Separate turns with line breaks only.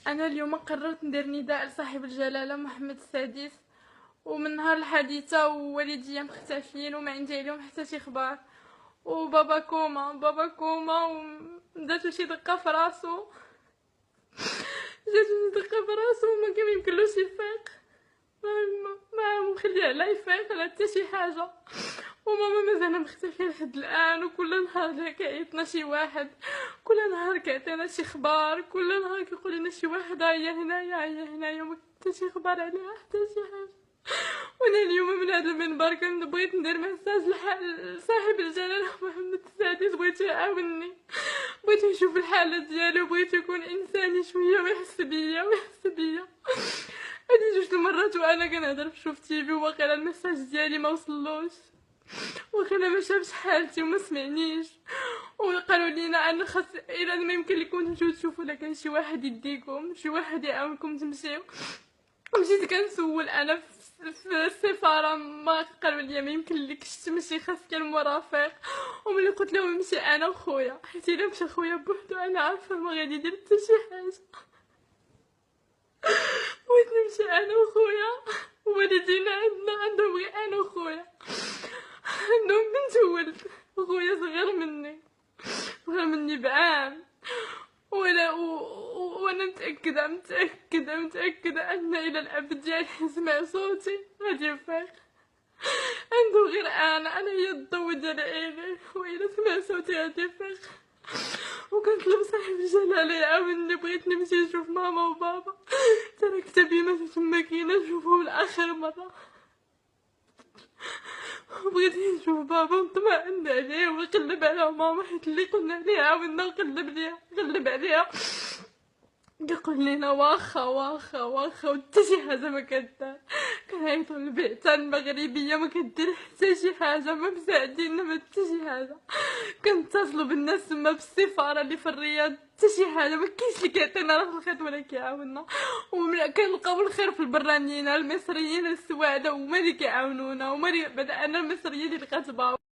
أنا اليوم قررت ندير نداء لصاحب الجلالة محمد السادس، ومن نهار الحادثة ووالديا مختفيين وما عندي عليهم حتى شي خبار، وبابا كوما وداتو شي دقة في راسو، جاتو شي دقة في راسو وما كان يمكنلوش يفيق، ما مخليه لا يفيق لا حتى شي حاجة. وماما مازال مختفية لحد الآن، وكل نهار جا كيعيطنا شي واحد، كل نهار كيعطينا شي خبار، كل نهار كيقول لنا شي واحد هيا هنايا وما حتى شي خبار عليها حتى شي حاجة. وانا اليوم من هذا المنبر بغيت ندير مساج لصاحب الجلالة محمد السادس، بغيت يعاونني، بغيت يشوف الحالة ديالي، وبغيت يكون انساني شوية ويحس بيا هادي جوج المرات وانا كنهضر في شوف تيفي وواقيلا المساج ديالي ما وصلوش، وخلا ما شافش حالتي وما سمعنيش، وقالوا لينا ان خاص الى ما يمكن لكم تمشيو تشوفوا الا كان شي واحد يديكم، شي واحد يعاونكم تمشيو. مشيت كنسول انا في السفاره، ما قالوا لي ما يمكن لكش تمشي، خاصك المرافق. وملي قلت لهم نمشي انا وخويا، حيت الا مشى خويا بوحدو انا عارفه ما غادي يدير حتى شي حاجه، بغيت نمشي انا وخويا، والدينا عندهم غير انا وخويا، عندهم بنت وولد، خويا صغير مني بعام. وانا متأكدة ان الى الاب ديالي يسمع صوتي غادي يفيق، عنده غير انا هي الضو ديال عيني، والى سمع صوتي غادي يفيق. وكنطلب صاحب الجلالة يعاونني، بغيت نمشي نشوف ماما وبابا، تركت بيما تما كاينه نشوفهم لاخر مره، بغيت نشوف بابا ونطمئن عليه ونقلب على ماما، حيت اللي قلنا عليه عاودنا نقلب عليها كيقول لينا واخا وحتى شي حاجه ما كدار. كنعيطوا للبعثه المغربيه ما كدير حتى شي حاجه، ما مساعديننا ما حتى شي حاجه. كنتصلوا بالناس تما بالسفاره اللي في الرياض، حتى شي حاجه ما كاينش اللي كيعطينا راه الخيط ولا كيعاوننا. كنلقاو الخير في البرانيين المصريين السواعده، هما اللي كيعاونونا، هما اللي بعدا انا المصريه اللي لقات بابا